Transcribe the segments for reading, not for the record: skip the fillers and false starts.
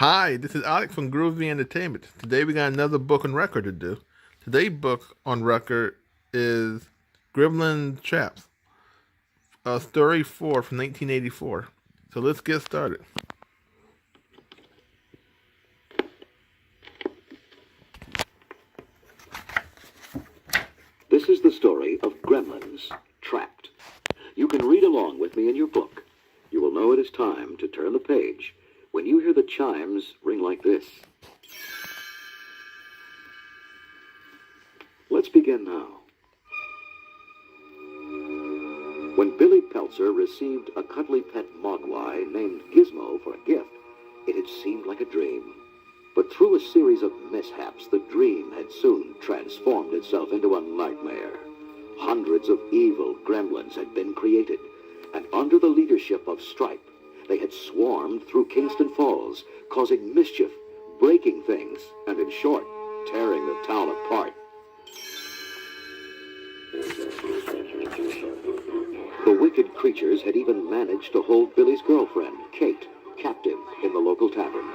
Hi, this is Alex from Groovy Entertainment. Today we got another book on record to do. Today's book on record is Gremlin Chaps, Story 4 from 1984. So let's get started. This is the story of Gremlins, Trapped. You can read along with me in your book. You will know it is time to turn the page when you hear the chimes ring like this. Let's begin now. When Billy Peltzer received a cuddly pet mogwai named Gizmo for a gift, it had seemed like a dream. But through a series of mishaps, the dream had soon transformed itself into a nightmare. Hundreds of evil gremlins had been created, and under the leadership of Stripe, they had swarmed through Kingston Falls, causing mischief, breaking things, and in short, tearing the town apart. The wicked creatures had even managed to hold Billy's girlfriend, Kate, captive in the local tavern.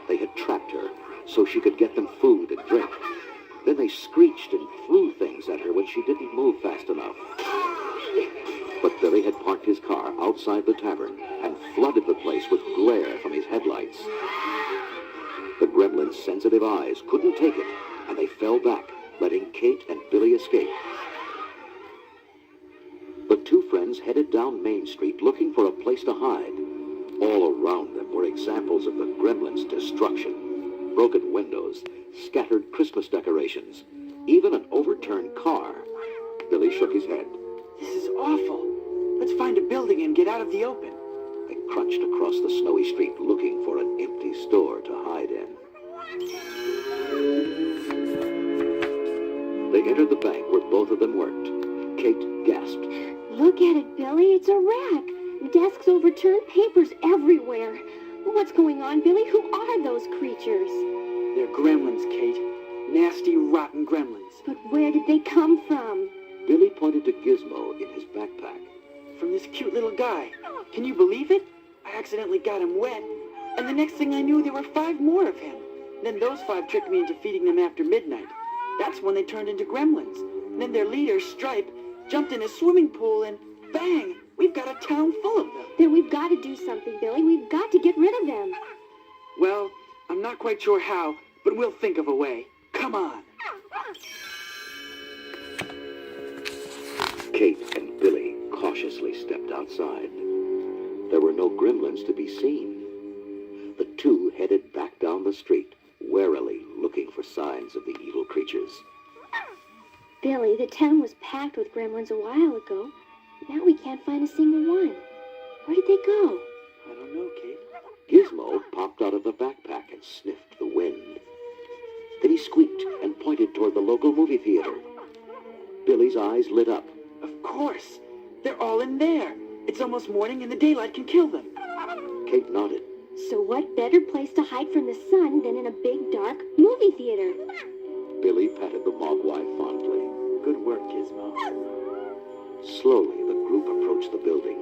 They had trapped her so she could get them food and drink. Then they screeched and threw things at her when she didn't move fast enough. But Billy had parked his car outside the tavern and flooded the place with glare from his headlights. The gremlins' sensitive eyes couldn't take it, and they fell back, letting Kate and Billy escape. The two friends headed down Main Street looking for a place to hide. All around them were examples of the gremlins' destruction. Broken windows, scattered Christmas decorations, even an overturned car. Billy shook his head. This is awful. Let's find a building and get out of the open. They crunched across the snowy street looking for an empty store to hide in. They entered the bank where both of them worked. Kate gasped. Look at it, Billy. It's a wreck. Desks overturned, papers everywhere. What's going on, Billy? Who are those creatures? They're gremlins, Kate. Nasty, rotten gremlins. But where did they come from? Billy pointed to Gizmo in his backpack. From this cute little guy. Can you believe it? I accidentally got him wet, and the next thing I knew, there were 5 more of him. Then those 5 tricked me into feeding them after midnight. That's when they turned into gremlins. And then their leader, Stripe, jumped in a swimming pool and bang! We've got a town full of them. Then we've got to do something, Billy. We've got to get rid of them. Well, I'm not quite sure how, but we'll think of a way. Come on. Kate and Billy cautiously stepped outside. There were no gremlins to be seen. The two headed back down the street, warily looking for signs of the evil creatures. Billy, the town was packed with gremlins a while ago. Now we can't find a single one. Where did they go? I don't know, Kate. Gizmo popped out of the backpack and sniffed the wind. Then he squeaked and pointed toward the local movie theater. Billy's eyes lit up. Of course. They're all in there. It's almost morning and the daylight can kill them. Kate nodded. So what better place to hide from the sun than in a big, dark movie theater? Billy patted the mogwai fondly. Good work, Gizmo. Slowly, the group approached the building.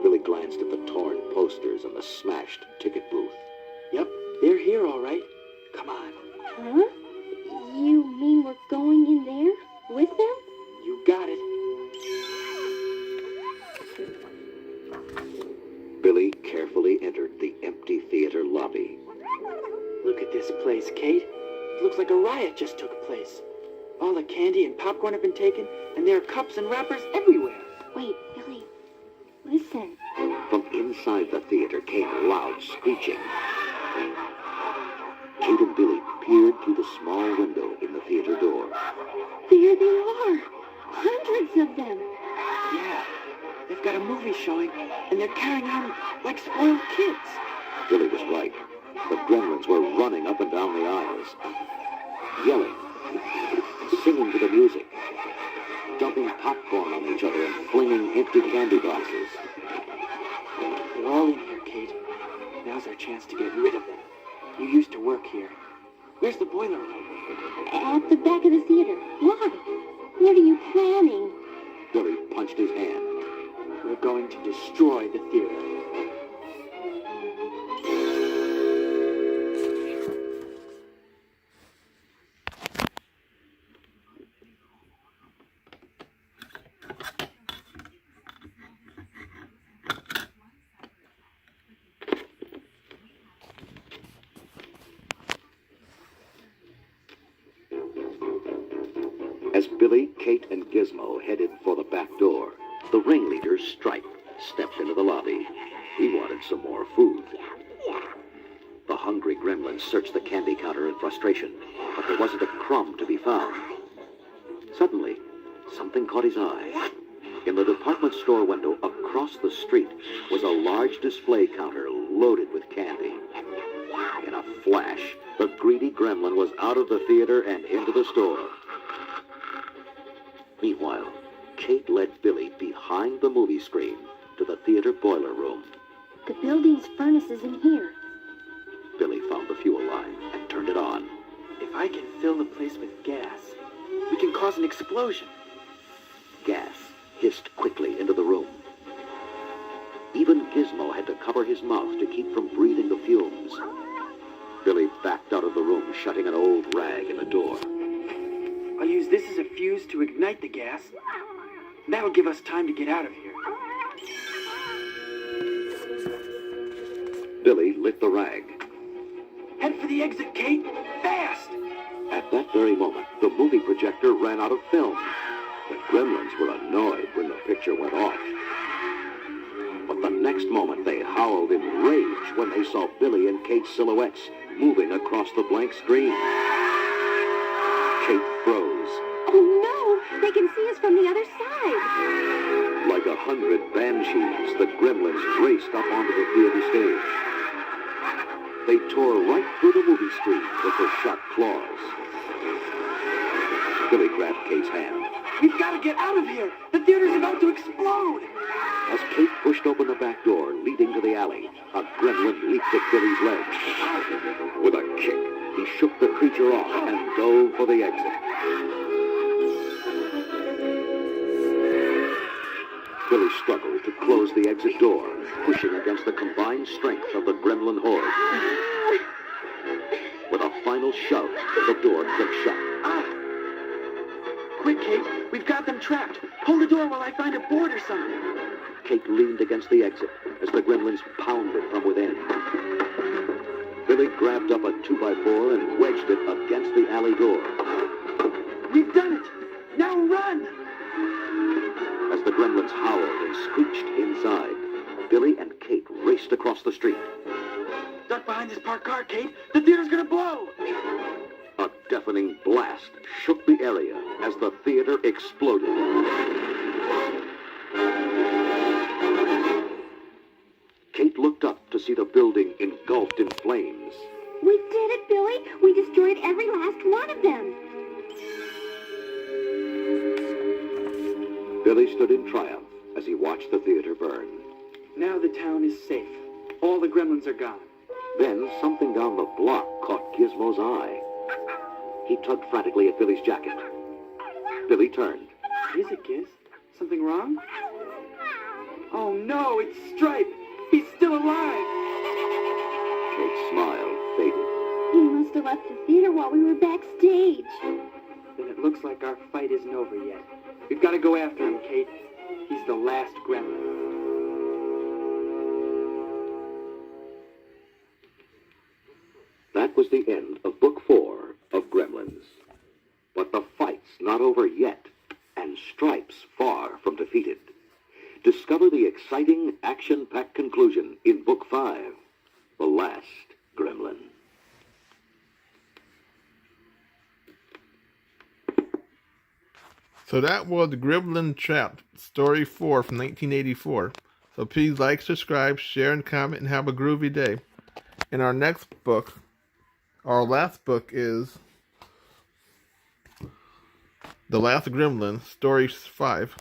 Billy glanced at the torn posters and the smashed ticket booth. Yep, they're here all right. Come on. Huh? You mean we're going in there with them? You got it. Billy carefully entered the empty theater lobby. Look at this place, Kate. It looks like a riot just took place. All the candy and popcorn have been taken, and there are cups and wrappers everywhere. Wait, Billy. Listen. From inside the theater came loud screeching. Kate and Billy peered through the small window in the theater door. There they are. Hundreds of them. Yeah, they've got a movie showing, and they're carrying on like spoiled kids. Billy was right. The gremlins were running up and down the aisles, yelling, singing to the music, dumping popcorn on each other and flinging empty candy boxes. They're all in here, Kate. Now's our chance to get rid of them. You used to work here. Where's the boiler room? At the back of the theater. Why? What are you planning? Billy punched his hand. We're going to destroy the theater. Billy, Kate, and Gizmo headed for the back door, the ringleader, Stripe, stepped into the lobby. He wanted some more food. The hungry gremlins searched the candy counter in frustration, but there wasn't a crumb to be found. Suddenly, something caught his eye. In the department store window across the street was a large display counter loaded with candy. In a flash, the greedy gremlin was out of the theater and into the store. Meanwhile, Kate led Billy behind the movie screen to the theater boiler room. The building's furnace is in here. Billy found the fuel line and turned it on. If I can fill the place with gas, we can cause an explosion. Gas hissed quickly into the room. Even Gizmo had to cover his mouth to keep from breathing the fumes. Billy backed out of the room, shutting an old rag in the door. I'll use this as a fuse to ignite the gas. That'll give us time to get out of here. Billy lit the rag. Head for the exit, Kate! Fast! At that very moment, the movie projector ran out of film. The gremlins were annoyed when the picture went off. But the next moment, they howled in rage when they saw Billy and Kate's silhouettes moving across the blank screen. Kate froze. Oh no! They can see us from the other side! Like 100 banshees, the gremlins raced up onto the theater stage. They tore right through the movie screen with their sharp claws. Billy grabbed Kate's hand. We've got to get out of here! The theater's about to explode! As Kate pushed open the back door leading to the alley, a gremlin leaped at Billy's legs. With a kick, he shook the creature off and dove for the exit. Billy struggled to close the exit door, pushing against the combined strength of the gremlin horde. With a final shove, the door clicked shut. Quick, Kate! We've got them trapped! Hold the door while I find a board or something! Kate leaned against the exit as the gremlins pounded from within. Billy grabbed up a 2x4 and wedged it against the alley door. We've done it! Now run! As the gremlins howled and screeched inside, Billy and Kate raced across the street. Duck behind this parked car, Kate! The theater's gonna blow! A deafening blast shook the area as the theater exploded. Kate looked up to see the building engulfed in flames. We did it, Billy! We destroyed every last one of them! Billy stood in triumph as he watched the theater burn. Now the town is safe. All the gremlins are gone. Then something down the block caught Gizmo's eye. He tugged frantically at Billy's jacket. Billy turned. What is it, Giz? Something wrong? Oh no, it's Stripe! He's still alive! Kate's smile faded. He must have left the theater while we were backstage. Then it looks like our fight isn't over yet. We've got to go after him, Kate. He's the last gremlin. That was the end of Book 4 of Gremlins. But the fight's not over yet, and Stripe's far from defeated. Discover the exciting, action-packed conclusion in Book 5, The Last Gremlin. So that was Gremlin Trap, Story 4 from 1984. So please like, subscribe, share, and comment, and have a groovy day. In our next book, our last book is The Last Gremlin, Story 5.